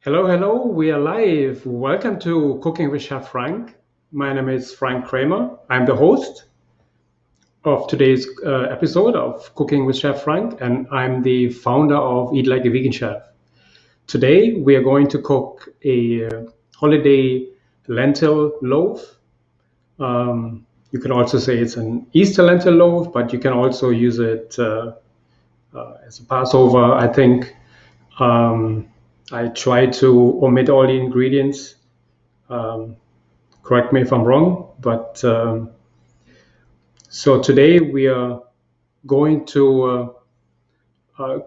Hello, hello, we are live. Welcome to Cooking with Chef Frank. My name is Frank Kramer. I'm the host of today's episode of Cooking with Chef Frank, and I'm the founder of Eat Like a Vegan Chef. Today, we are going to cook a holiday lentil loaf. You can also say it's an Easter lentil loaf, but you can also use it as a Passover. I think I try to omit all the ingredients. Um, Correct me if I'm wrong, but so today we are going to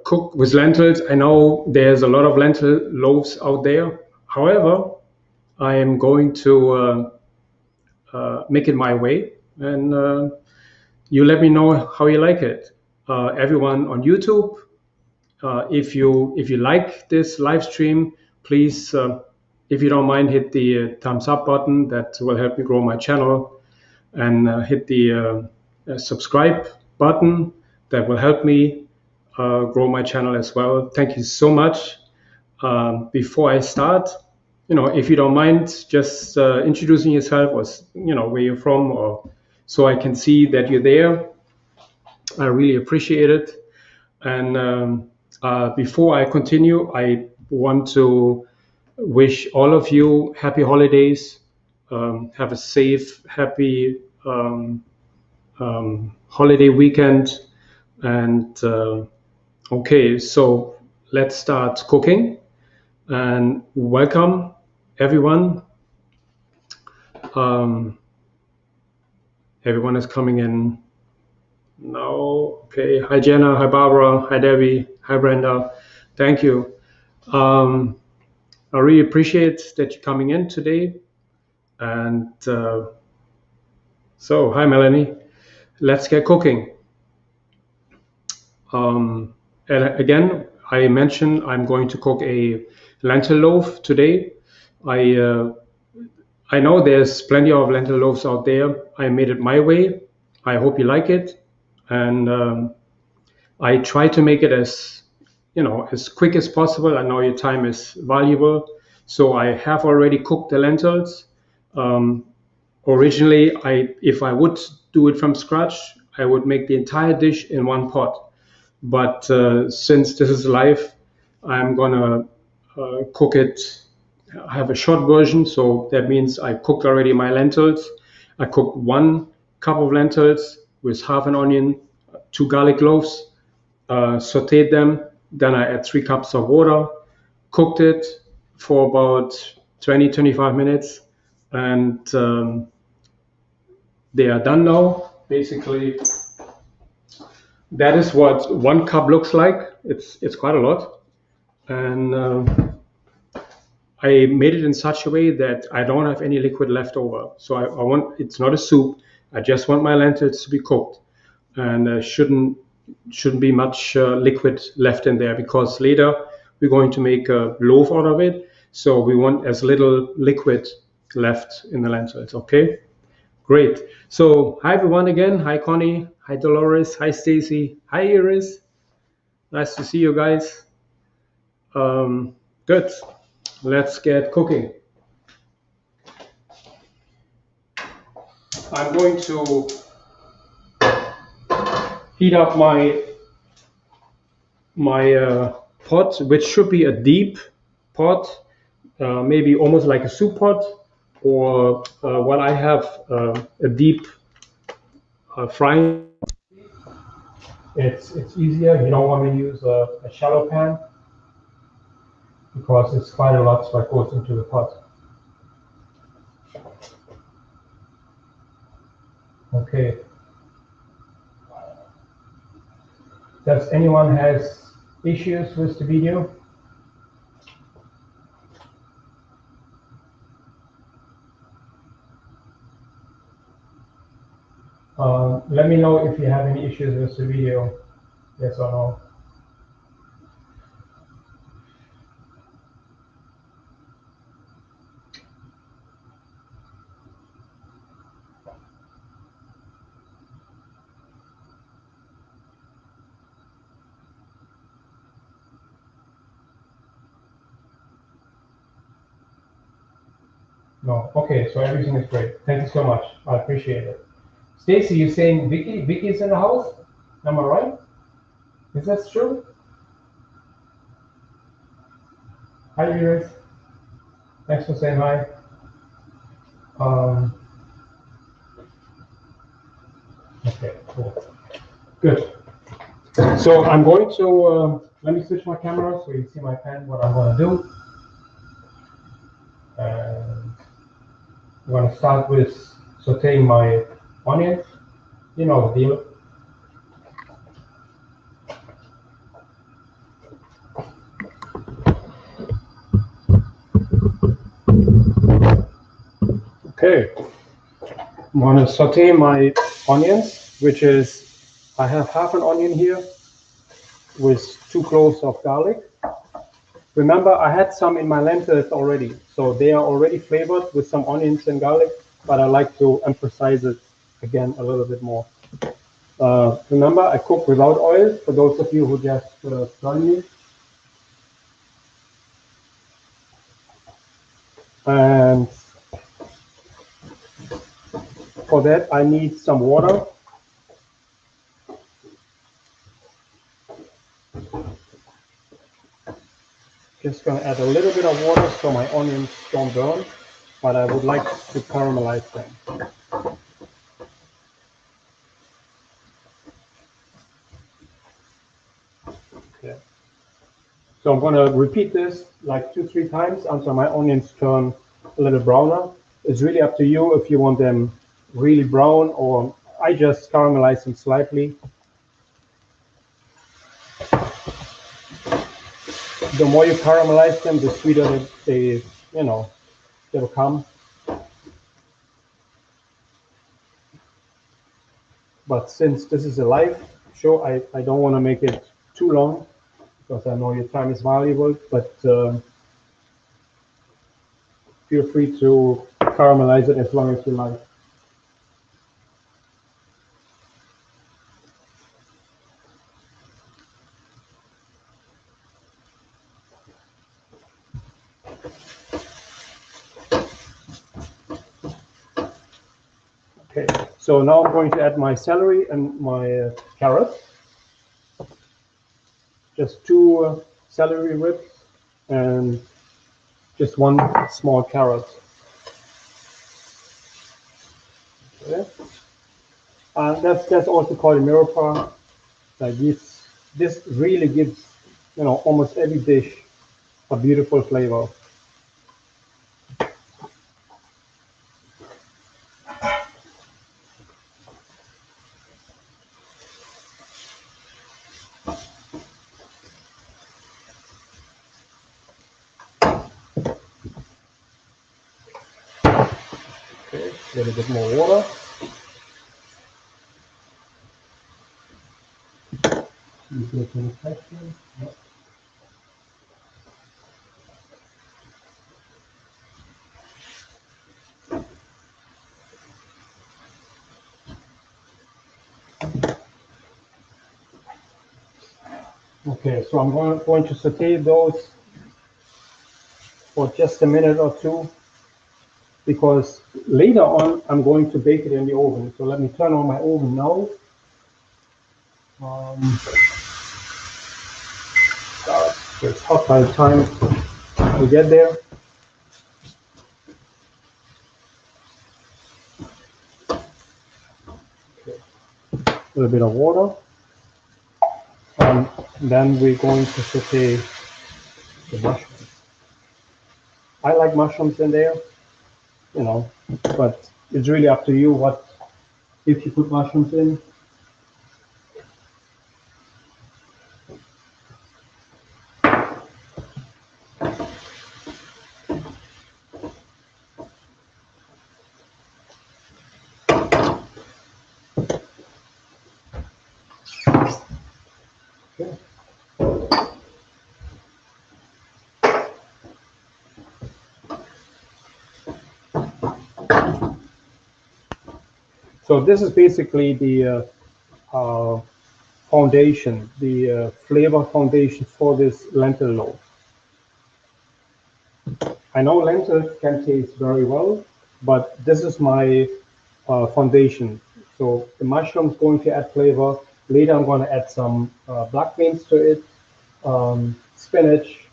cook with lentils. I know there's a lot of lentil loaves out there. However, I am going to make it my way, and you let me know how you like it. Everyone on YouTube, if you like this live stream, please, if you don't mind, hit the thumbs up button. That will help me grow my channel, and hit the subscribe button. That will help me grow my channel as well. Thank you so much. Before I start, if you don't mind, just introducing yourself, or where you're from, or so I can see that you're there. I really appreciate it. And before I continue, I want to wish all of you happy holidays. Have a safe, happy holiday weekend. And okay, so let's start cooking. And welcome, everyone. Um, Everyone is coming in now. Okay. Hi, Jenna. Hi, Barbara. Hi, Debbie. Hi, Brenda. Thank you. I really appreciate that you're coming in today. And so, hi, Melanie. Let's get cooking. And again, I mentioned I'm going to cook a lentil loaf today. I uh, I know there's plenty of lentil loaves out there. I made it my way. I hope you like it, and I try to make it as quick as possible. I know your time is valuable, so I have already cooked the lentils. Um, Originally, if I would do it from scratch, I would make the entire dish in one pot. But since this is live, I'm gonna cook it. I have a short version, so that means I cooked already my lentils. I cooked 1 cup of lentils with half an onion, 2 garlic cloves, sauteed them. Then I add 3 cups of water, cooked it for about 20-25 minutes, and they are done now. Basically, that is what 1 cup looks like. It's quite a lot, and I made it in such a way that I don't have any liquid left over. So I want it's not a soup. I just want my lentils to be cooked, and shouldn't be much liquid left in there because later we're going to make a loaf out of it. So we want as little liquid left in the lentils. Okay, great. So hi everyone again. Hi Connie. Hi Dolores. Hi Stacy. Hi Iris. Nice to see you guys. Good. Let's get cooking. I'm going to heat up my pot, which should be a deep pot, maybe almost like a soup pot, or what I have a deep frying. It's easier. You don't want to use a shallow pan because it's quite a lot that goes into the pot. Okay. Does anyone has issues with the video? Let me know if you have any issues with the video, yes or no. No. Okay, so everything is great. Thank you so much. I appreciate it. Stacy, you're saying Vicky? Vicky's in the house? Am I right? Is that true? Hi, Iris. Thanks for saying hi. Okay, cool. Good. So I'm going to, let me switch my camera so you can see my pen, what I'm going to do. And I'm going to start with sauteing my onions. You know the deal. Okay, I'm going to saute my onions, which is, I have half an onion here with 2 cloves of garlic. Remember, I had some in my lentils already, so they are already flavored with some onions and garlic, but I like to emphasize it again a little bit more. Remember, I cook without oil, for those of you who just joined me. And for that, I need some water. Just gonna add a little bit of water so my onions don't burn, but I would like to caramelize them. Okay. So I'm gonna repeat this like 2-3 times until my onions turn a little browner. It's really up to you if you want them really brown, or I just caramelize them slightly. The more you caramelize them, the sweeter they become. But since this is a live show, I don't want to make it too long because I know your time is valuable, but feel free to caramelize it as long as you like. Okay, so now I'm going to add my celery and my carrots. Just 2 celery ribs and just 1 small carrot. Okay. That's also called a mirepoix. Like this really gives almost every dish a beautiful flavor. Okay, a little bit more water. Okay, so I'm going to saute those for just a minute or 2, because later on I'm going to bake it in the oven. So let me turn on my oven now. It's hot by the time we get there. Okay. A little bit of water. And then we're going to saute the mushrooms. I like mushrooms in there, but it's really up to you if you put mushrooms in. Okay. So this is basically the foundation, the flavor foundation for this lentil loaf. I know lentils can taste very well, but this is my foundation. So the mushroom's going to add flavor. Later I'm going to add some black beans to it, spinach.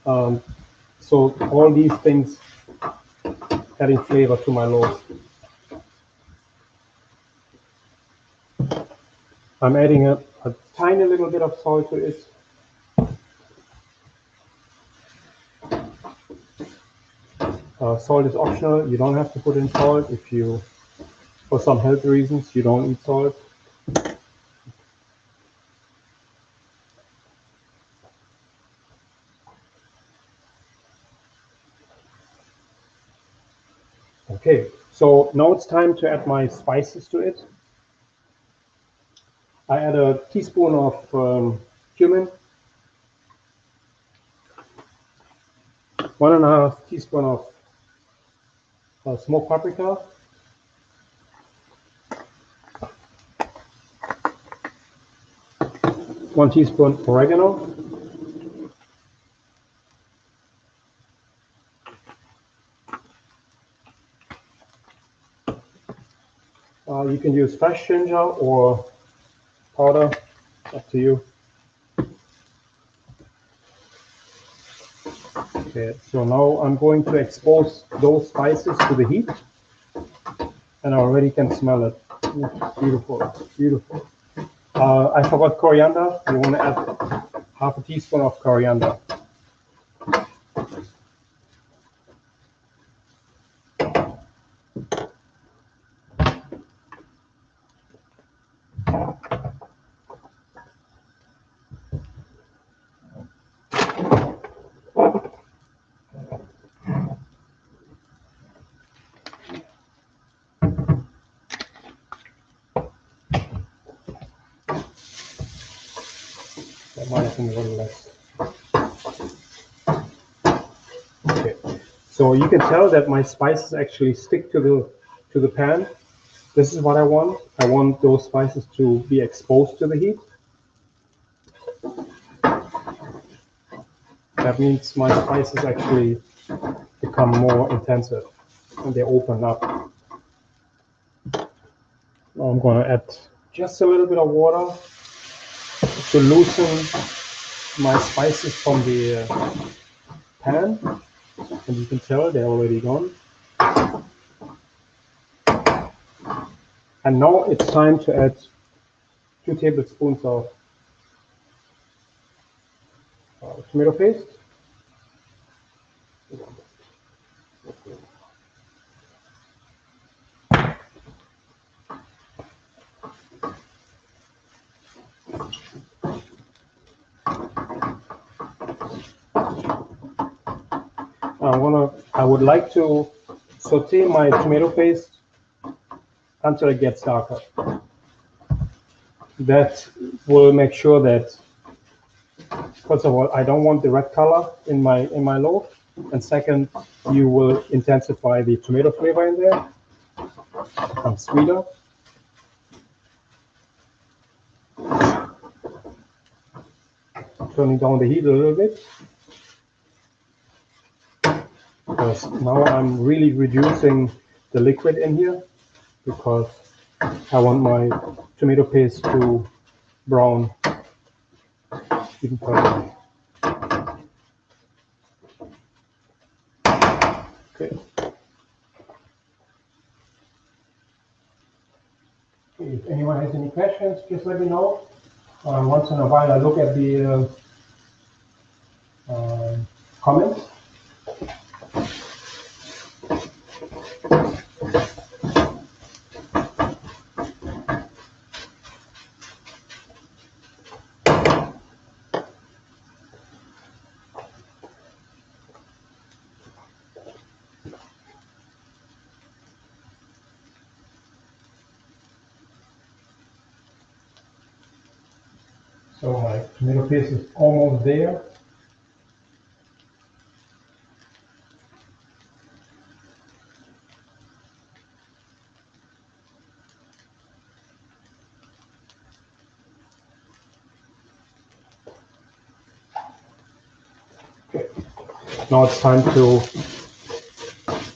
So all these things adding flavor to my loaf. I'm adding a tiny little bit of salt to it. Salt is optional. You don't have to put in salt if you, for some health reasons, you don't eat salt. Okay, so now it's time to add my spices to it. I add a teaspoon of cumin, 1.5 teaspoon of smoked paprika, 1 teaspoon oregano, you can use fresh ginger or powder, up to you. Okay, so now I'm going to expose those spices to the heat, and I already can smell it. Beautiful, beautiful. I forgot coriander. You want to add 1/2 teaspoon of coriander. That might have been a little less. Okay, so you can tell that my spices actually stick to the pan. This is what I want. I want those spices to be exposed to the heat. That means my spices actually become more intensive and they open up. Now I'm going to add just a little bit of water to loosen my spices from the pan, and you can tell they're already gone. And now it's time to add 2 tablespoons of tomato paste. I would like to saute my tomato paste until it gets darker. That will make sure that, first of all, I don't want the red color in my loaf, and second, you will intensify the tomato flavor in there, become sweeter. Turning down the heat a little bit, because now I'm really reducing the liquid in here, because I want my tomato paste to brown even further. Okay. If anyone has any questions, just let me know. Once in a while, I look at the comments. So my tomato paste is almost there. Okay. Now it's time to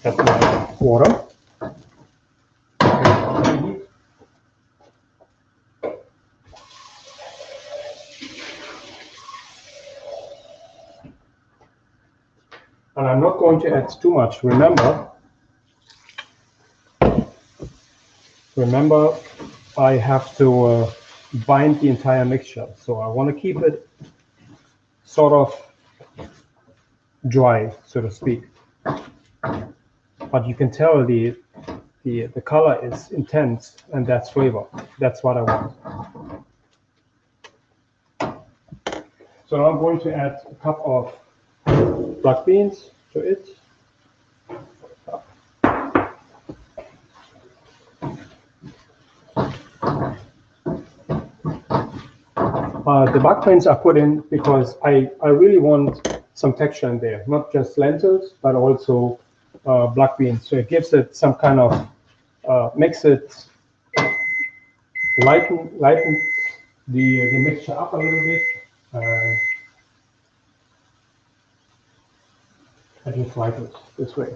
add my water. And I'm not going to add too much. Remember, I have to bind the entire mixture. So I want to keep it sort of dry, so to speak. But you can tell the color is intense, and that's flavor. That's what I want. So now I'm going to add a cup of black beans to it. The black beans are put in because I really want some texture in there, not just lentils, but also black beans. So it gives it some kind of, makes it lighten the mixture up a little bit. I just like it this way.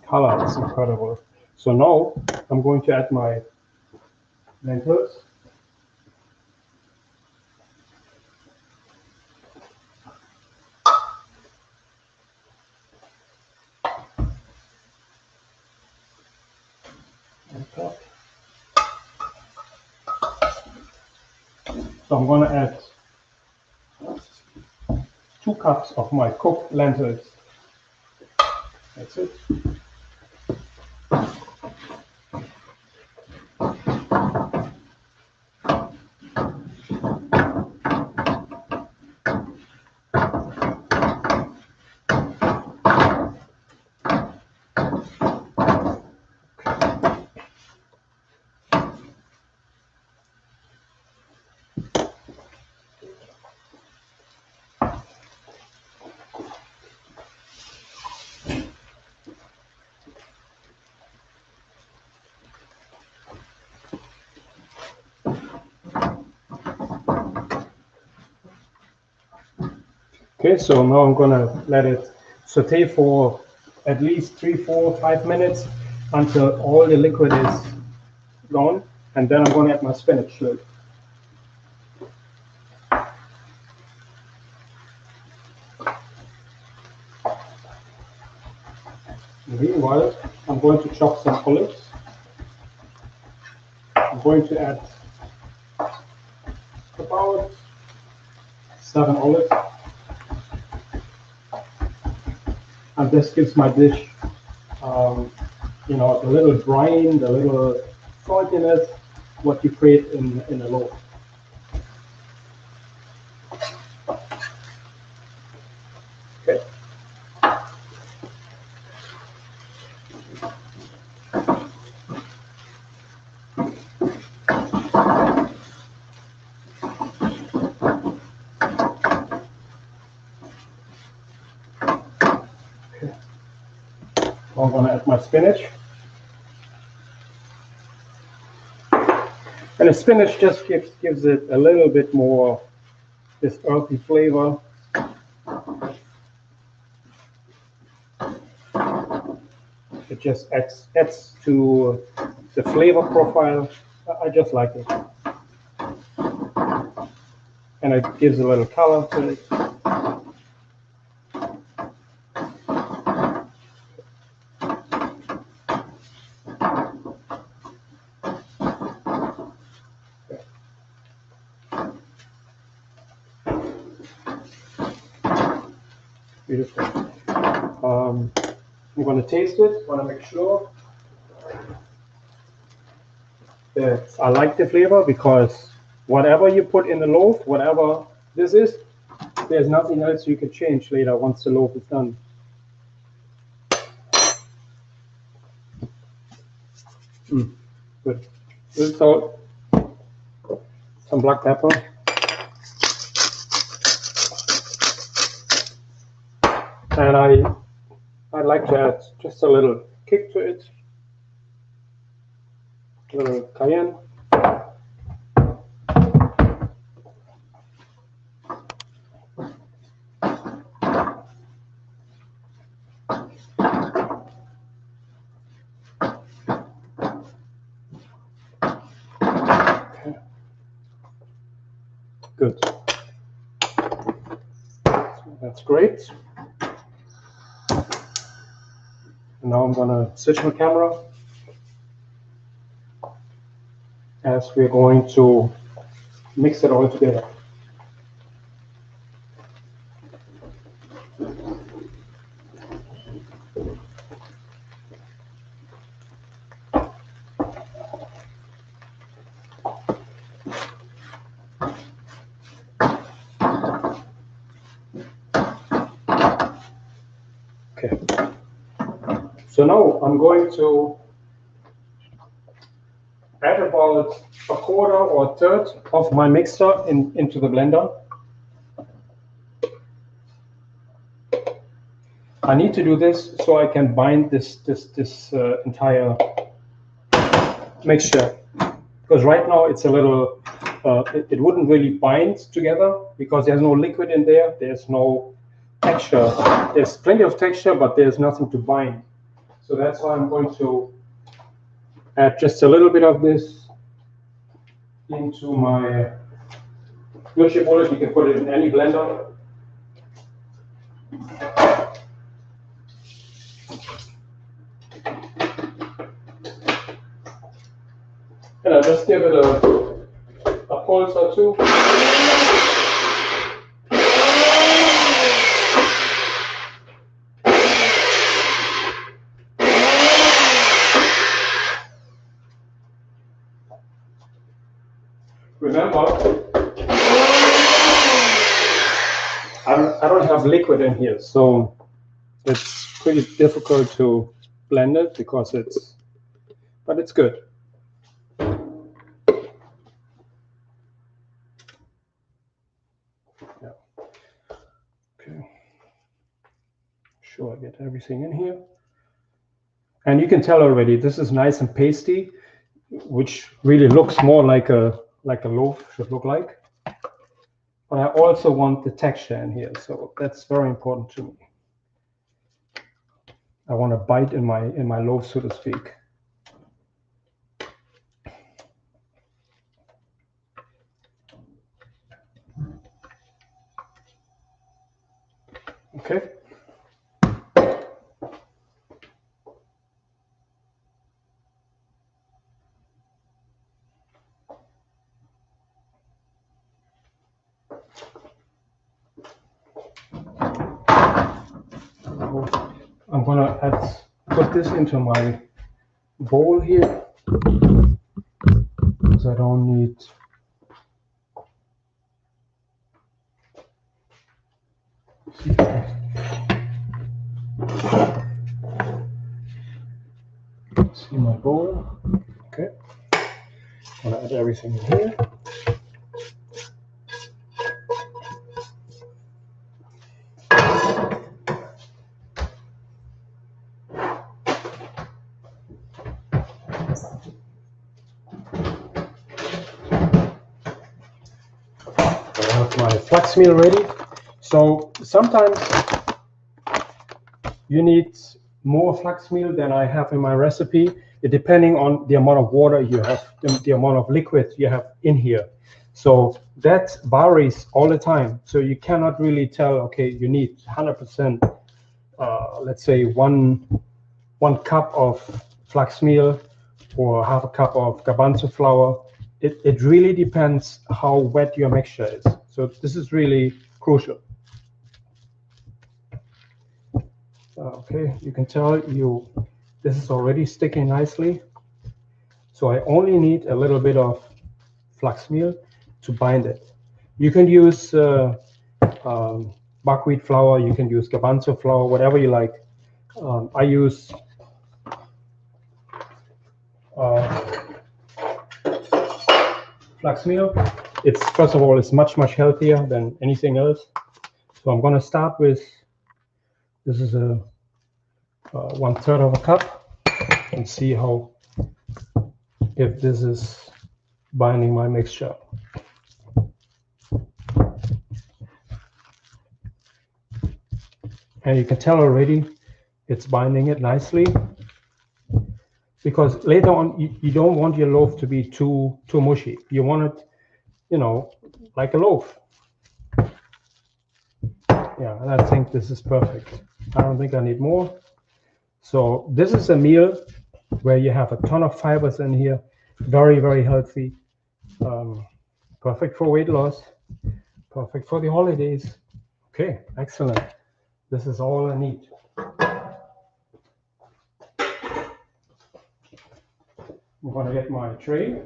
Color is incredible. So now I'm going to add my lentils. So I'm going to add 2 cups of my cooked lentils. That's it. Okay, so now I'm gonna let it saute for at least 3, 4, 5 minutes until all the liquid is gone, and then I'm gonna add my spinach to it. Meanwhile, I'm going to chop some olives. I'm going to add about 7 olives. And this gives my dish, you know, the little brine, the little saltiness, what you create in a loaf. Okay. I'm going to add my spinach. And the spinach just gives it a little bit more this earthy flavor. It just adds to the flavor profile. I just like it. And it gives a little color to it. Beautiful. I'm going to taste it. Want to make sure that I like the flavor, because whatever you put in the loaf, whatever this is, there's nothing else you can change later once the loaf is done. Good. Little salt, some black pepper. And I like to add just a little kick to it, a little cayenne. Good. That's great. And now I'm gonna switch my camera as we're going to mix it all together. Okay. So now I'm going to add about a quarter or a third of my mixture into the blender. I need to do this so I can bind this entire mixture, because right now it's a little, it wouldn't really bind together because there's no liquid in there, there's no texture. There's plenty of texture, but there's nothing to bind. So that's why I'm going to add just a little bit of this into my milkshake bullet. You can put it in any blender. And I'll just give it a pulse or two. Remember, I don't have liquid in here, so it's pretty difficult to blend it because but it's good. Yeah. Okay. Sure, I get everything in here. And you can tell already this is nice and pasty, which really looks more like a loaf should look like. But I also want the texture in here, so that's very important to me. I want a bite in my loaf, so to speak. Okay. I'm gonna put this into my bowl here because I don't need. See my bowl. Okay. I'm gonna add everything in here. My flax meal ready. So sometimes you need more flax meal than I have in my recipe, depending on the amount of water you have, the amount of liquid you have in here. So that varies all the time. So you cannot really tell, okay, you need 100%, let's say one cup of flax meal or half a cup of garbanzo flour. It really depends how wet your mixture is. So this is really crucial. Okay, you can tell this is already sticking nicely. So I only need a little bit of flax meal to bind it. You can use buckwheat flour, you can use garbanzo flour, whatever you like. I use flax meal. It's, first of all, it's much healthier than anything else. So I'm going to start with, this is a 1/3 of a cup, and see if this is binding my mixture. And you can tell already it's binding it nicely, because later on you don't want your loaf to be too mushy. You want it you know, like a loaf. Yeah, and I think this is perfect. I don't think I need more. So this is a meal where you have a ton of fibers in here, very, very healthy, perfect for weight loss, perfect for the holidays. Okay, excellent. This is all I need. I'm gonna get my tray.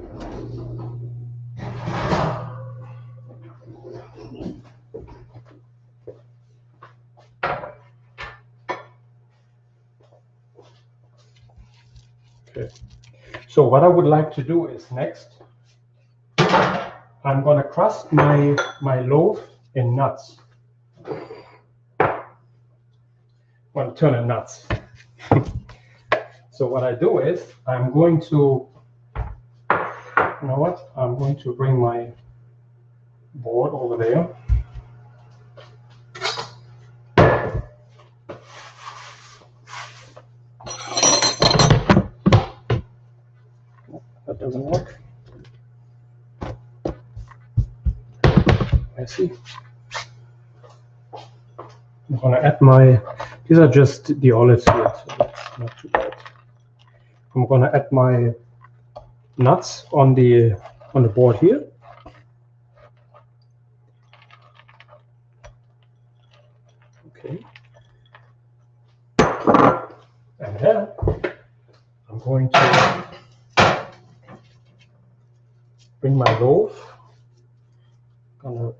Okay. So what I would like to do is next, I'm gonna crust my loaf in nuts. Well, turn in nuts. So what I do is I'm going to, you know what? I'm going to bring my board over there. That doesn't work. I see. I'm gonna add my, these are just the olives here, so that's not too bad. I'm gonna add my nuts on the board here. Okay. And then I'm going to bring my loaf. Gonna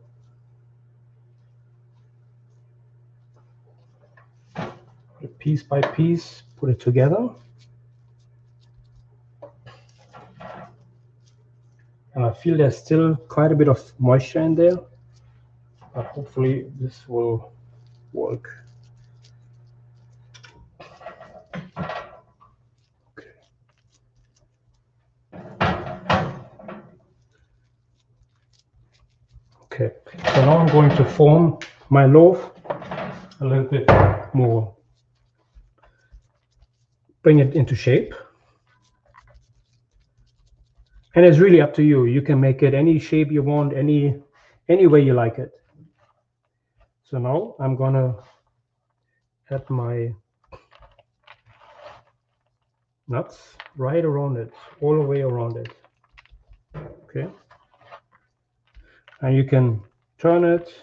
put it piece by piece, put it together. And I feel there's still quite a bit of moisture in there, but hopefully this will work. Okay. Okay, so now I'm going to form my loaf a little bit more, bring it into shape. And it's really up to you. You can make it any shape you want, any way you like it. So now I'm gonna add my nuts right around it, all the way around it. Okay. And you can turn it,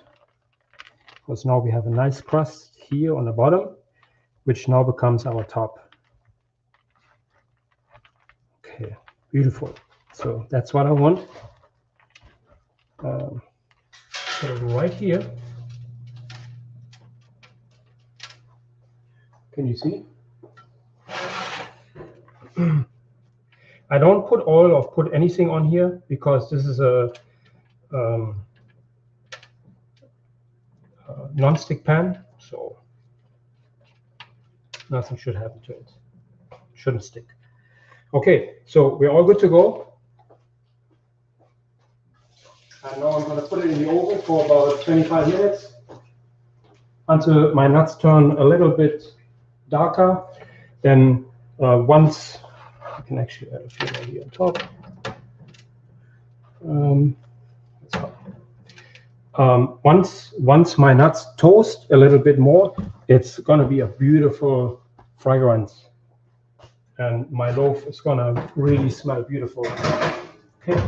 because now we have a nice crust here on the bottom, which now becomes our top. Okay, beautiful. So that's what I want. Put it right here. Can you see? I don't put oil or put anything on here because this is a non-stick pan, so nothing should happen to it. Shouldn't stick. Okay, so we're all good to go. And now I'm going to put it in the oven for about 25 minutes until my nuts turn a little bit darker. Then once, I can actually add a few more here on top. Once my nuts toast a little bit more, it's going to be a beautiful fragrance. And my loaf is going to really smell beautiful. Okay.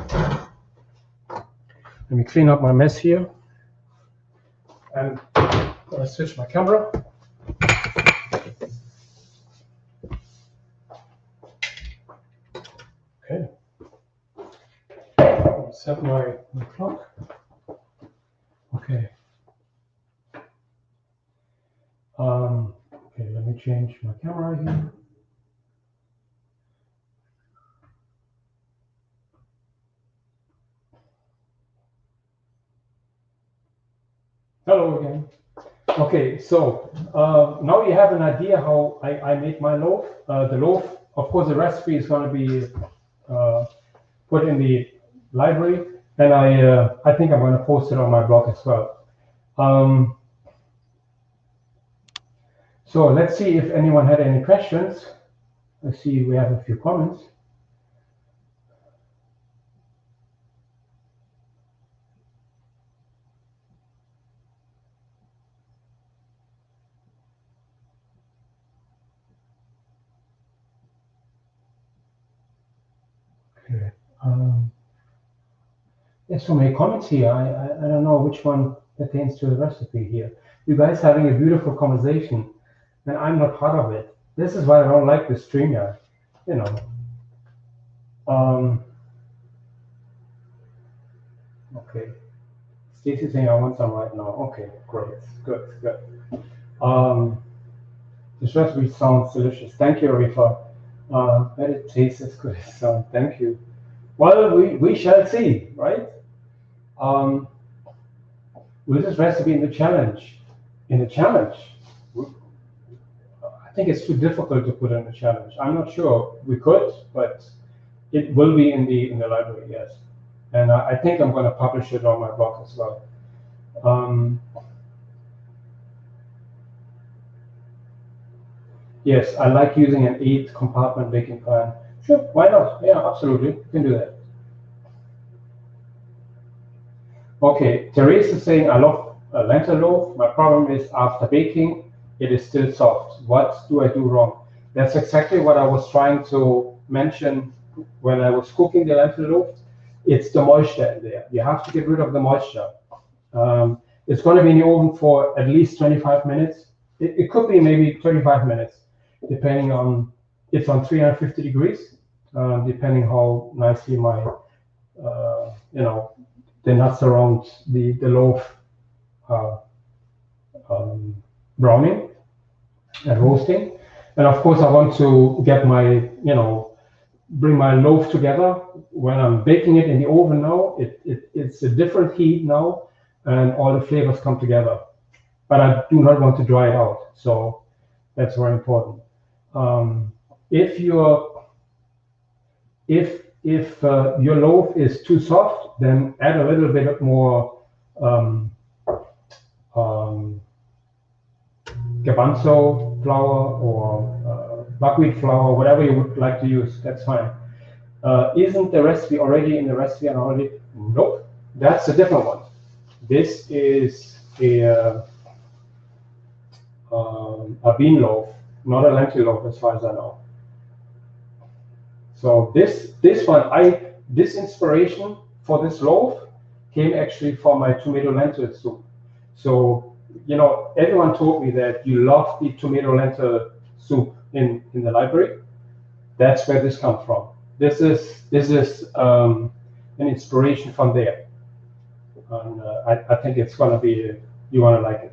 Let me clean up my mess here. And I'm going to switch my camera. Okay. I'll set my clock. Okay. Okay, let me change my camera here. Hello again. Okay, so now you have an idea how I made my loaf. The loaf, of course, the recipe is going to be put in the library, and I think I'm going to post it on my blog as well. So let's see if anyone had any questions. I see we have a few comments. Okay. There's so many comments here. I don't know which one pertains to the recipe here. You guys having a beautiful conversation, and I'm not part of it. This is why I don't like the StreamYard. You know. Okay. Stacey's saying I want some right now. Okay, great. Good, good. This recipe sounds delicious. Thank you, Arifa. But it tastes as good as it sounds. Thank you. Well, we shall see, right? With this recipe in the challenge, I think it's too difficult to put in the challenge. I'm not sure. We could, but it will be in the library, yes. And I think I'm going to publish it on my blog as well. Yes, I like using an 8-compartment baking pan. Sure, why not? Yeah, absolutely, you can do that. Okay, Therese is saying, I love a lentil loaf. My problem is after baking, it is still soft. What do I do wrong? That's exactly what I was trying to mention when I was cooking the lentil loaf. It's the moisture in there. You have to get rid of the moisture. It's going to be in the oven for at least 25 minutes. It could be maybe 35 minutes, depending on, it's on 350 degrees, depending how nicely my, the nuts around the loaf browning and roasting. And of course, I want to get my, bring my loaf together. When I'm baking it in the oven now, it's a different heat now, and all the flavors come together. But I do not want to dry it out, so that's very important. If your loaf is too soft, then add a little bit more garbanzo flour or buckwheat flour, whatever you would like to use. That's fine. Isn't the recipe already in the recipe and already? Nope, that's a different one. This is a bean loaf, not a lentil loaf, as far as I know. So this inspiration for this loaf came actually from my tomato lentil soup. So everyone told me that you love the tomato lentil soup in the library. That's where this comes from. This is an inspiration from there, and I think it's gonna be, you wanna like it.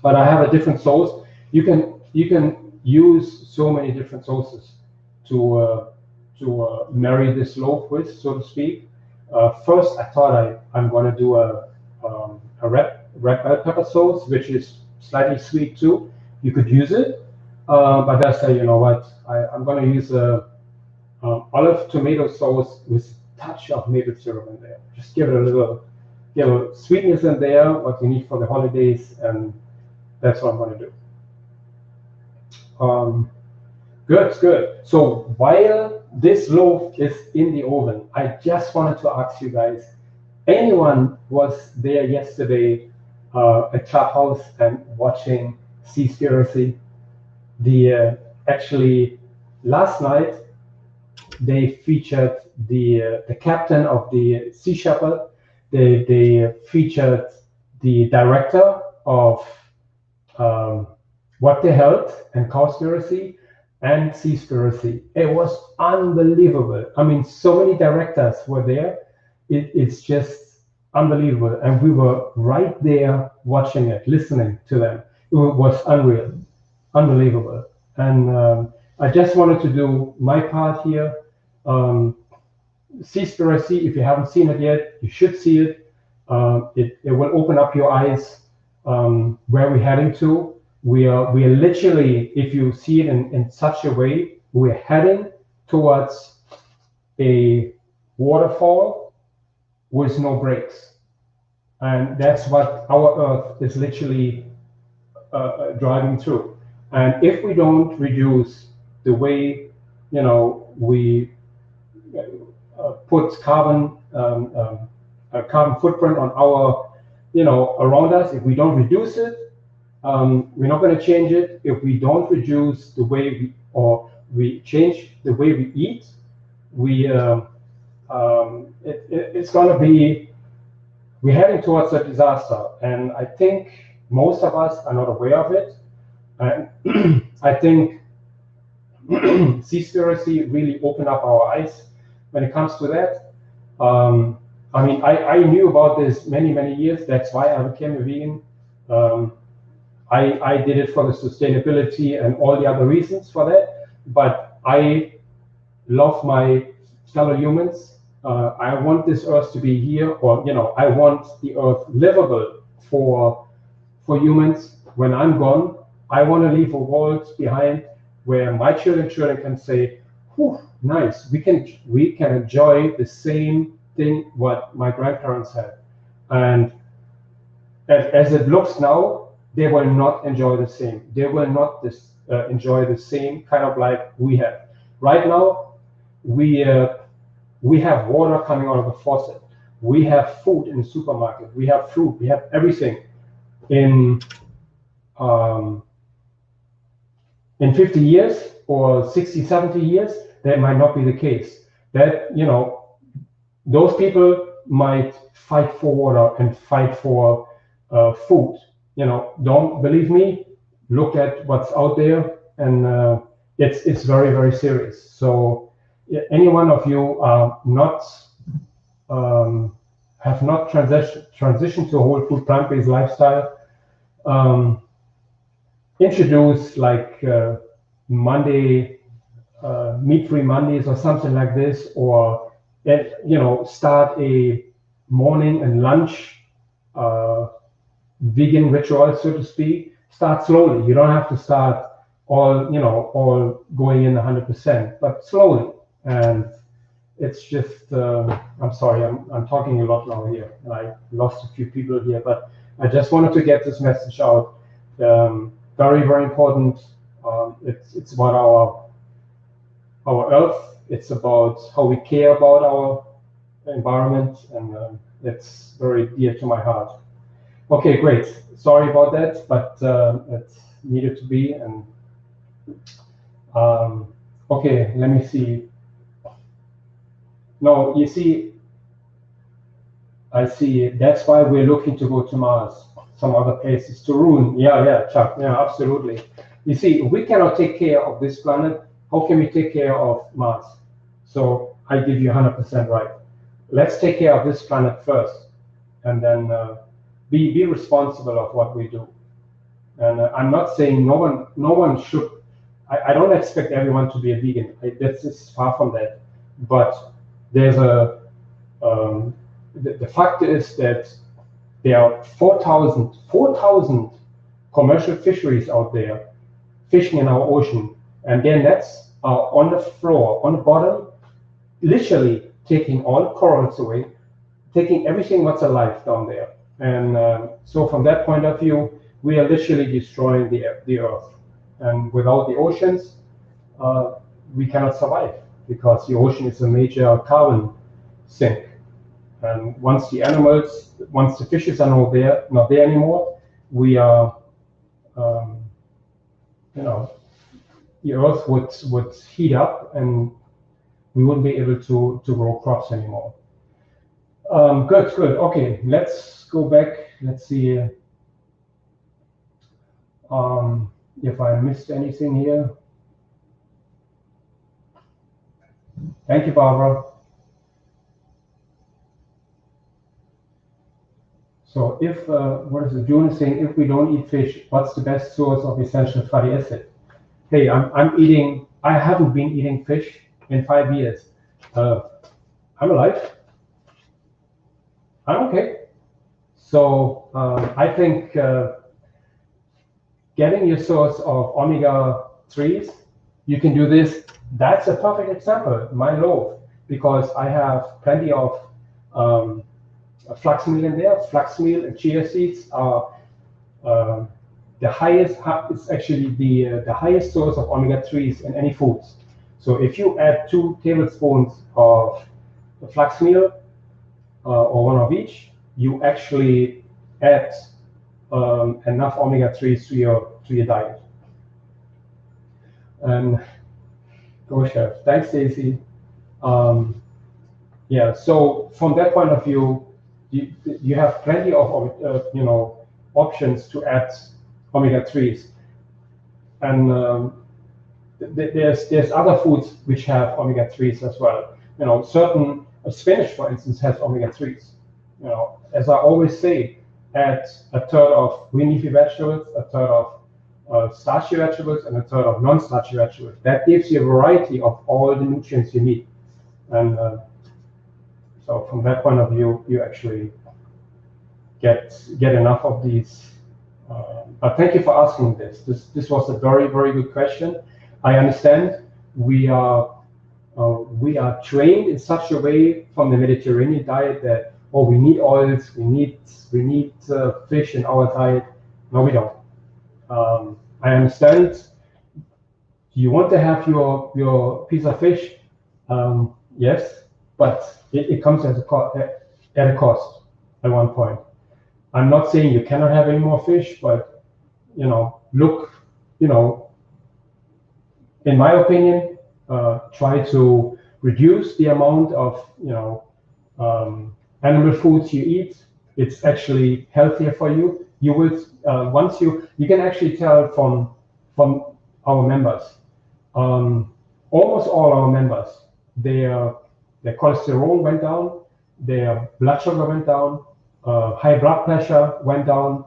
But I have a different sauce. You can use so many different sauces to marry this loaf with, so to speak. First, I thought I'm going to do a red bell pepper sauce, which is slightly sweet too. You could use it, but I say, you know what? I'm going to use a olive tomato sauce with a touch of maple syrup in there. Just give it a little, sweetness in there, what you need for the holidays, and that's what I'm going to do. Good. So while this loaf is in the oven, I just wanted to ask you guys, anyone was there yesterday at Clubhouse and watching Seaspiracy? Actually, last night, they featured the captain of the Sea Shepherd. They featured the director of What the Health and Cowspiracy and Seaspiracy. It was unbelievable. I mean, so many directors were there. It's just unbelievable. And we were right there watching it, listening to them. It was unreal, unbelievable. And I just wanted to do my part here. Seaspiracy, if you haven't seen it yet, you should see it. It will open up your eyes where we're heading to. We are literally, if you see it in such a way, we're heading towards a waterfall with no brakes. And that's what our Earth is literally driving through. And if we don't reduce the way, we put carbon footprint on our, around us, if we don't reduce it, we're not going to change it. If we don't reduce the way we change the way we eat, it's going to be, we're heading towards a disaster, and I think most of us are not aware of it. And I think Seaspiracy really opened up our eyes when it comes to that. I mean, I knew about this many years. That's why I became a vegan. I did it for the sustainability and all the other reasons for that. But I love my fellow humans. I want this earth to be here, or I want the earth livable for humans. When I'm gone, I want to leave a world behind where my children can say, "Whew, nice. We can enjoy the same thing what my grandparents had." And as it looks now, they will not enjoy the same. They will not enjoy the same kind of life we have. Right now, we have water coming out of the faucet. We have food in the supermarket. We have fruit. We have everything. In 50 years or 60, 70 years, that might not be the case. That, those people might fight for water and fight for food. Don't believe me? Look at what's out there, and it's very serious. So any one of you are have not transitioned to a whole food plant-based lifestyle, introduce like Monday, meat-free Mondays or something like this, or start a morning and lunch vegan ritual, so to speak. Start slowly. You don't have to start all going in 100%, but slowly. And it's just I'm sorry, I'm talking a lot now here, and I lost a few people here, but I just wanted to get this message out. Very important. It's about our earth. It's about how we care about our environment, and it's very dear to my heart. Okay, great. Sorry about that, but it needed to be. And okay, let me see. No, you see, I see. That's why we're looking to go to Mars, some other places to ruin. Yeah, Chuck. Yeah, absolutely. You see, we cannot take care of this planet. How can we take care of Mars? So I give you 100% right. Let's take care of this planet first, and then be responsible of what we do. And I'm not saying no one should. I don't expect everyone to be a vegan. This is far from that. But there's the fact is that there are 4,000 commercial fisheries out there fishing in our ocean, and their nets are on the floor, on the bottom, literally taking all corals away, taking everything what's alive down there. And so from that point of view, we are literally destroying the earth. And without the oceans, we cannot survive, because the ocean is a major carbon sink. And once the fishes are not there anymore, we are, the earth would heat up, and we wouldn't be able to grow crops anymore. Good. Okay, let's go back. Let's see if I missed anything here. Thank you, Barbara. So if, what is it, June is saying, if we don't eat fish, what's the best source of essential fatty acid? Hey, I haven't been eating fish in 5 years. I'm alive. I'm okay. So I think getting your source of omega-3s, you can do this. That's a perfect example, my loaf, because I have plenty of flax meal in there. Flax meal and chia seeds are the highest. It's actually the highest source of omega-3s in any foods. So if you add 2 tablespoons of flax meal or one of each, you actually add enough omega-3s to your diet. And go, Chef. Thanks, Stacy. Yeah, so from that point of view, you have plenty of options to add omega-3s, and there's other foods which have omega-3s as well. Certain spinach, for instance, has omega-3s. As I always say, add a third of green leafy vegetables, a third of starchy vegetables, and a third of non-starchy vegetables. That gives you a variety of all the nutrients you need. And so from that point of view, you actually get enough of these. But thank you for asking this. This was a very, very good question. I understand we are trained in such a way from the Mediterranean diet that we need oils, we need fish in our diet. No, we don't. I understand you want to have your piece of fish, yes, but it comes at a cost at one point. I'm not saying you cannot have any more fish, but look, in my opinion, try to reduce the amount of animal foods you eat. It's actually healthier for you. You will once you can actually tell from our members, almost all our members, their cholesterol went down, their blood sugar went down, high blood pressure went down.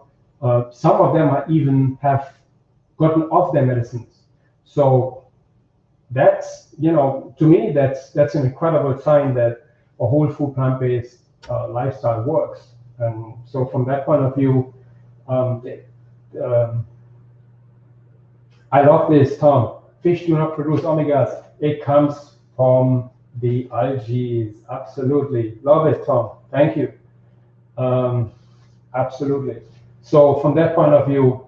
Some of them even have gotten off their medicines. So that's, to me, that's an incredible sign that a whole food plant-based lifestyle works. And so from that point of view, I love this term. Fish do not produce omegas. It comes from the algae. Absolutely. Love it, Tom. Thank you. Absolutely. So from that point of view,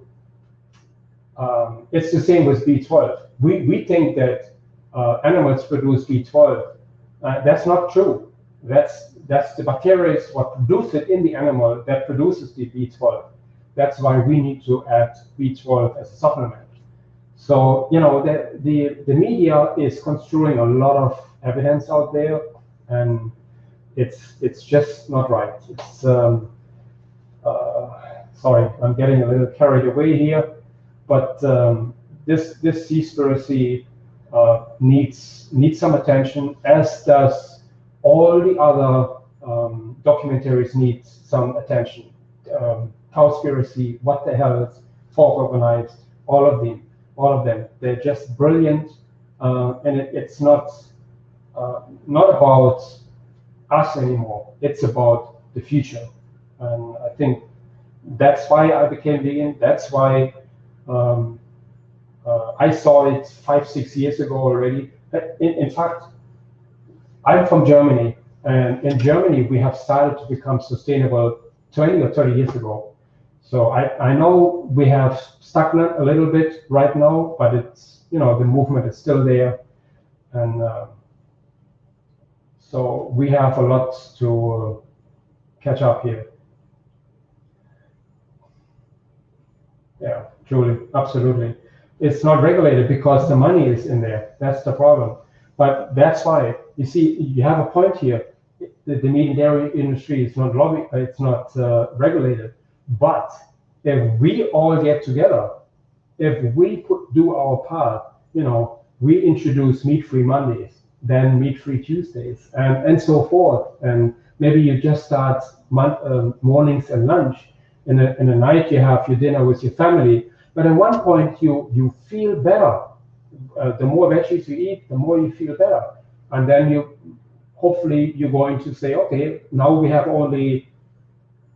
it's the same with B12. We think that animals produce B12. That's not true. That's the bacteria what produce it in the animal that produces the B12. That's why we need to add B12 as a supplement. So the media is construing a lot of evidence out there, and it's just not right. It's sorry, I'm getting a little carried away here, but this seaspiracy needs some attention, as does all the other documentaries need some attention. Cowspiracy, what the hell is fork organized, all of them. They're just brilliant, and it's not about us anymore. It's about the future, and I think that's why I became vegan. That's why I saw it 5-6 years ago already. In fact, I'm from Germany, and in Germany we have started to become sustainable 20 or 30 years ago. So I know we have stagnant a little bit right now, but it's the movement is still there, and so we have a lot to catch up here. Yeah, truly, absolutely. It's not regulated because the money is in there. That's the problem. But that's why, you see, you have a point here. The meat and dairy industry is not regulated. But if we all get together, if we do our part, we introduce meat-free Mondays, then meat-free Tuesdays, and so forth. And maybe you just start mornings and lunch. In the night, you have your dinner with your family. But at one point, you feel better. The more veggies you eat, the more you feel better. And then hopefully you're going to say, okay, now we have only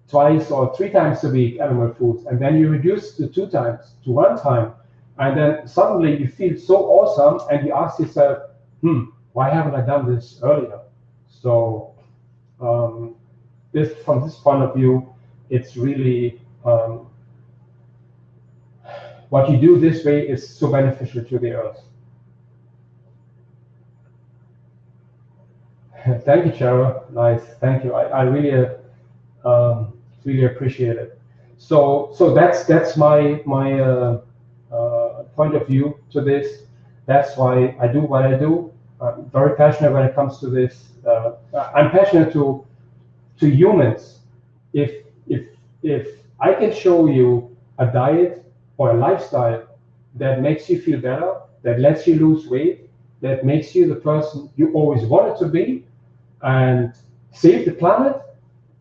2 or 3 times a week animal foods, and then you reduce to 2 times, to 1 time, and then suddenly you feel so awesome, and you ask yourself, why haven't I done this earlier? So from this point of view, it's really what you do this way is so beneficial to the earth. Thank you, Chara. Nice. Thank you. I really really appreciate it. So that's my point of view to this. That's why I do what I do. I'm very passionate when it comes to this. I'm passionate to humans. If I can show you a diet or a lifestyle that makes you feel better, that lets you lose weight, that makes you the person you always wanted to be, and save the planet,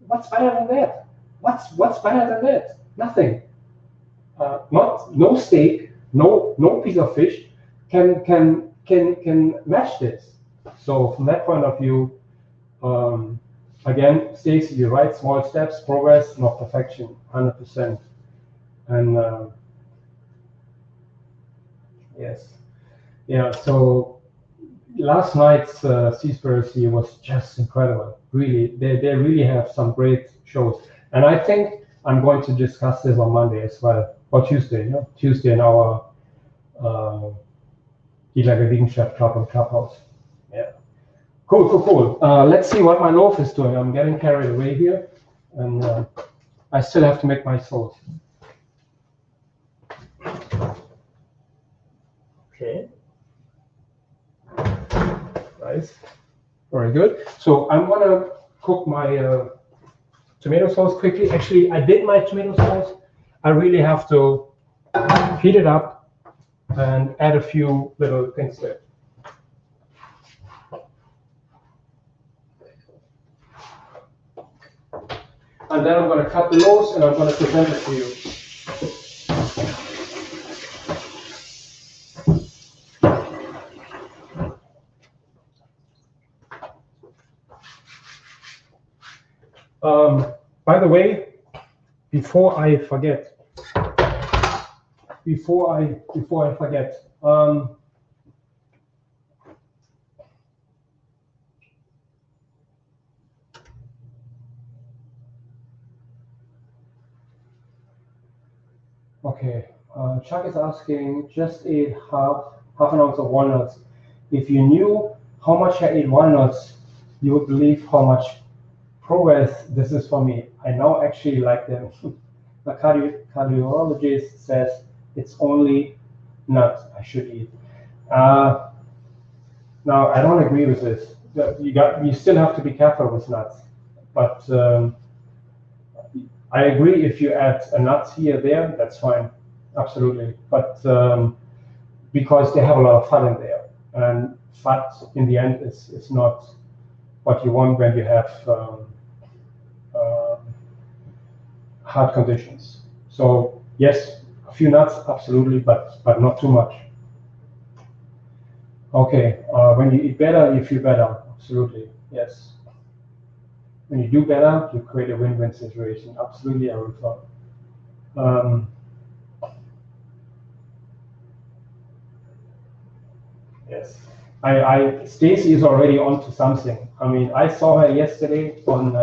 what's better than that? What's better than that? Nothing. No steak, no piece of fish can match this. So from that point of view, again, Stacy, you're right. Small steps, progress, not perfection, 100%. And yes, yeah. So last night's Seaspiracy was just incredible. Really, they really have some great shows. And I think I'm going to discuss this on Monday as well, or Tuesday. No, Tuesday in our Eat Like a Vegan Chef Club and Clubhouse. Yeah. Cool. Let's see what my loaf is doing. I'm getting carried away here, and I still have to make my sauce. Okay. Nice. Very good. So I'm gonna cook my tomato sauce quickly. Actually, I did my tomato sauce. I really have to heat it up and add a few little things there. And then I'm going to cut the loaves and I'm going to present it to you. By the way, before I forget, okay, Chuck is asking, just ate half an ounce of walnuts. If you knew how much I ate walnuts, you would believe how much progress this is for me. I now actually like them. The cardiologist says it's only nuts I should eat. Now I don't agree with this. You still have to be careful with nuts, but I agree if you add a nut here there, that's fine, absolutely. But because they have a lot of fat in there, and fat in the end is not what you want when you have heart conditions. So yes, a few nuts, absolutely, but not too much. Okay, when you eat better, you feel better, absolutely, yes. When you do better, you create a win-win situation, absolutely, Arufa. Yes, Stacy is already onto something. I mean, I saw her yesterday on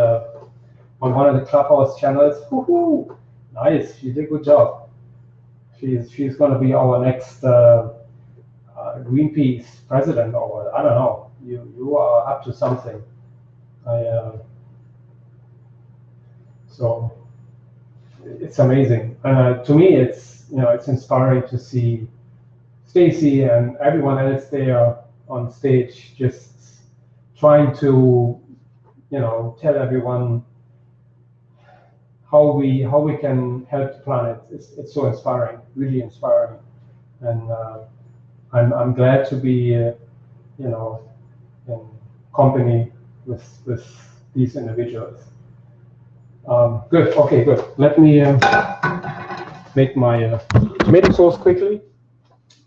one of the Clubhouse channels. Woohoo! Nice, she did a good job. She's going to be our next Greenpeace president, or I don't know. You are up to something. So it's amazing. To me, it's inspiring to see Stacy and everyone else there on stage just trying to tell everyone how we can help the planet. It's so inspiring, really inspiring, and I'm glad to be in company with these individuals. Good. Okay. Good. Let me make my tomato sauce quickly,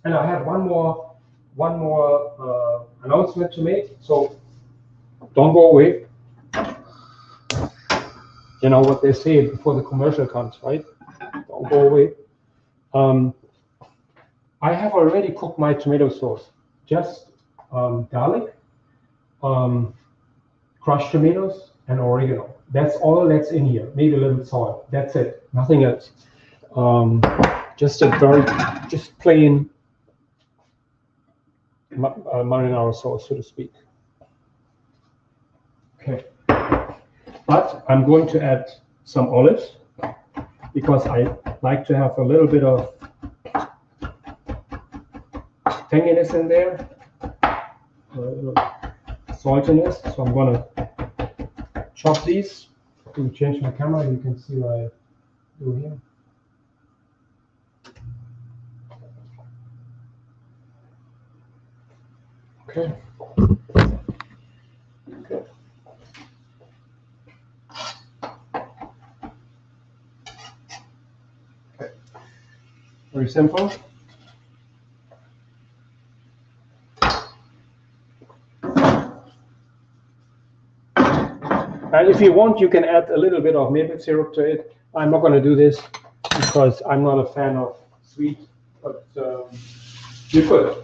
and I have one more announcement to make. So don't go away. You know what they say before the commercial comes, right? Don't go away. I have already cooked my tomato sauce. Just garlic, crushed tomatoes, and oregano. That's all that's in here. Maybe a little salt. That's it. Nothing else. Just plain marinara sauce, so to speak. Okay. But I'm going to add some olives because I like to have a little bit of tanginess in there. saltiness. So I'm gonna chop these. To change my camera, you can see what I do here. Okay. Okay. Okay. Very simple. And if you want, you can add a little bit of maple syrup to it. I'm not going to do this because I'm not a fan of sweet, but you could.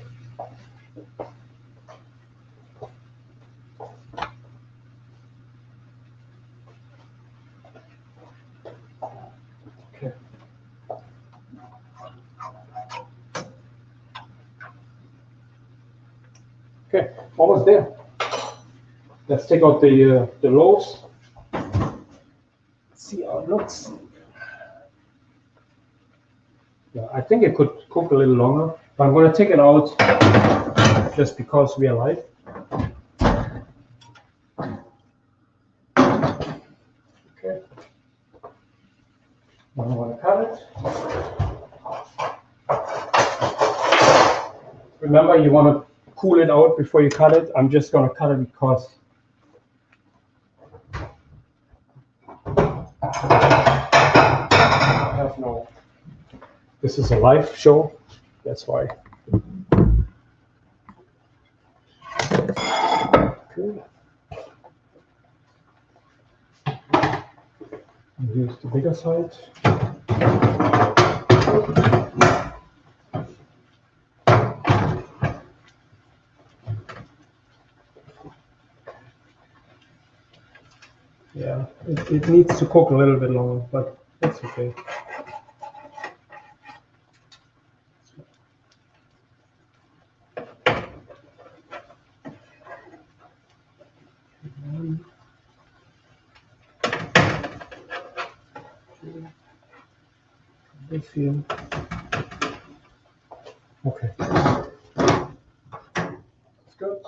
Okay. Okay, almost there. Let's take out the loaves. See how it looks. Yeah, I think it could cook a little longer, but I'm going to take it out just because we are live. Okay. Now I'm going to cut it. Remember, you want to cool it out before you cut it. I'm just going to cut it because I have no. This is a live show, that's why. Okay. Use the bigger side. Yeah, it needs to cook a little bit longer, but it's okay. This here. Okay. That's good.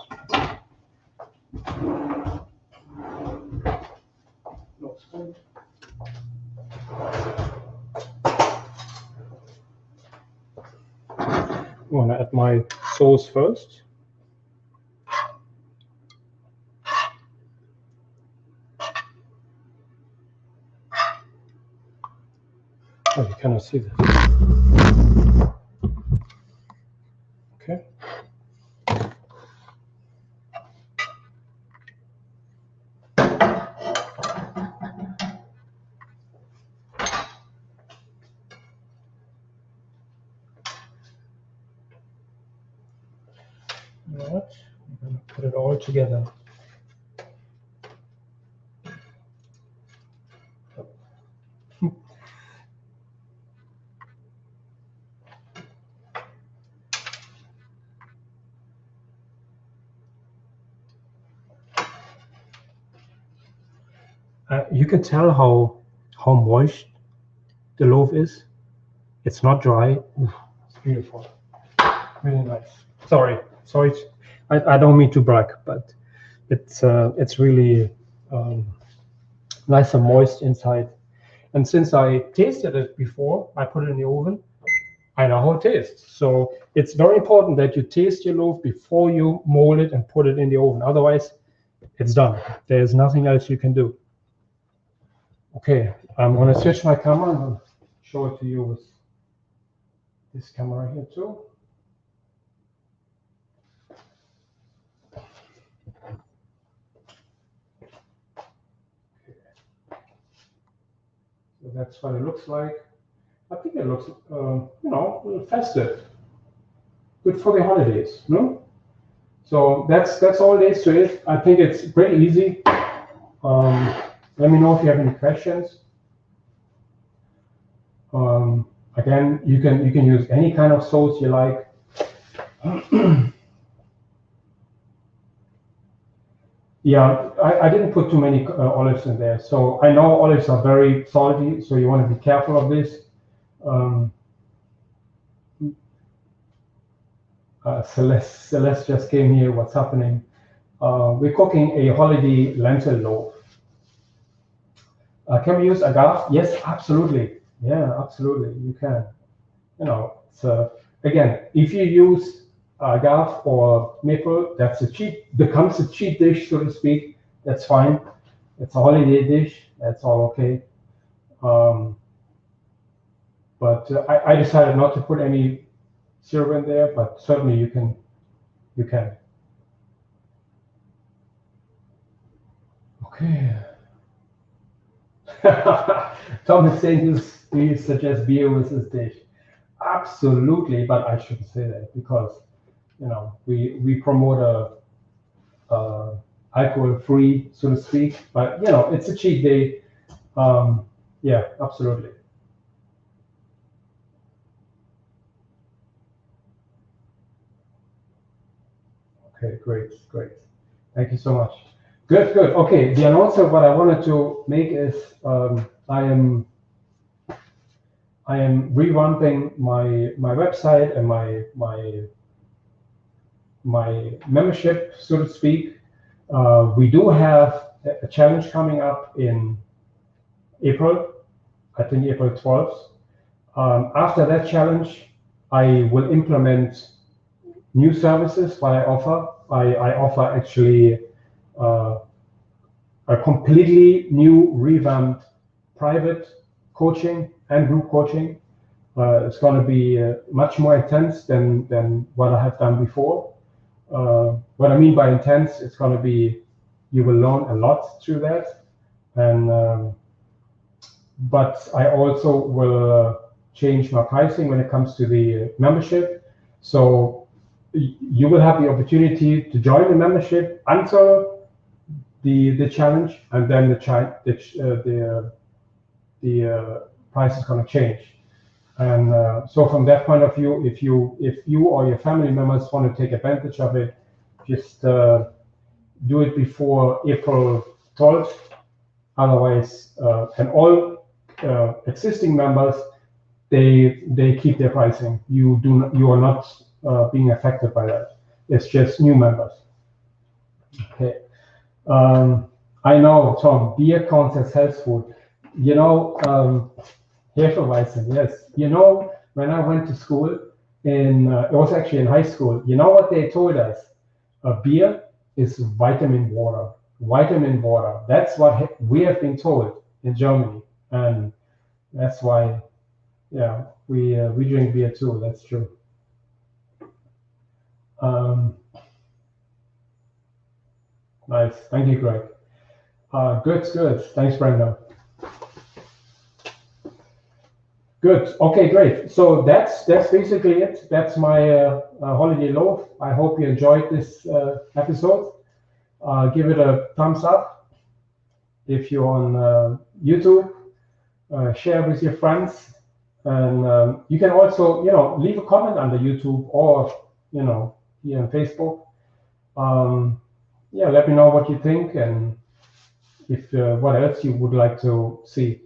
Looks good. I'm gonna add my sauce first. Oh, you cannot see that. Okay. Right. I'm gonna put it all together. You can tell how moist the loaf is. It's not dry. Oof, it's beautiful. Really nice. Sorry. I don't mean to brag, but it's really nice and moist inside. And since I tasted it before, I put it in the oven. I know how it tastes. So it's very important that you taste your loaf before you mold it and put it in the oven. Otherwise, it's done. There's nothing else you can do. Okay, I'm going to switch my camera and I'll show it to you with this camera here too. So that's what it looks like. I think it looks, festive. Good for the holidays, no? So that's all there is to it. I think it's pretty easy. Let me know if you have any questions. Again, you can use any kind of sauce you like. Yeah, I didn't put too many olives in there. So I know olives are very salty, so you want to be careful of this. Celeste just came here. What's happening? We're cooking a holiday lentil loaf. Can we use agave? Yes, absolutely. Yeah, absolutely. You can. You know, so again, if you use agave or maple, that's becomes a cheat dish, so to speak. That's fine. It's a holiday dish. That's all okay. But I decided not to put any syrup in there, but certainly you can. You can. Okay. Tom is saying, do you suggest beer with this dish? Absolutely, but I shouldn't say that because we promote a alcohol free, so to speak. But it's a cheat day. Yeah, absolutely. Okay, great. Thank you so much. Good. Okay, the announcement what I wanted to make is I am revamping my website and my membership, so to speak. We do have a challenge coming up in April, I think April 12th. After that challenge, I will implement new services. What I offer, I offer actually a completely new, revamped private coaching and group coaching. It's going to be much more intense than what I have done before. What I mean by intense, it's going to be, you will learn a lot through that. And but I also will change my pricing when it comes to the membership. So you will have the opportunity to join the membership until the challenge, and then the price is going to change. And so from that point of view, if you or your family members want to take advantage of it, just do it before April 12th. Otherwise, and all existing members, they keep their pricing. You are not being affected by that. It's just new members. Okay. I know, Tom, beer counts as health food. Hefeweizen, yes. When I went to school, it was actually in high school, you know what they told us? Beer is vitamin water. Vitamin water. That's what we have been told in Germany. And that's why, yeah, we drink beer too. That's true. Nice. Thank you, Greg. Good. Thanks, Brenda. Good. Okay, great. So that's basically it. That's my holiday loaf. I hope you enjoyed this episode. Give it a thumbs up if you're on YouTube. Share with your friends, and you can also leave a comment under YouTube or here on Facebook. Yeah, let me know what you think and if what else you would like to see.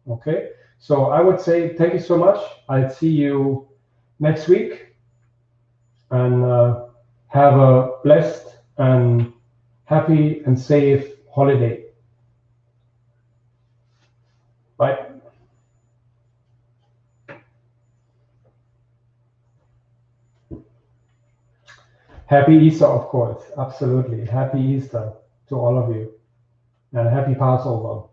Okay. So I would say thank you so much. I'll see you next week, and have a blessed and happy and safe holiday. Bye. Happy Easter, of course. Absolutely. Happy Easter to all of you, and happy Passover.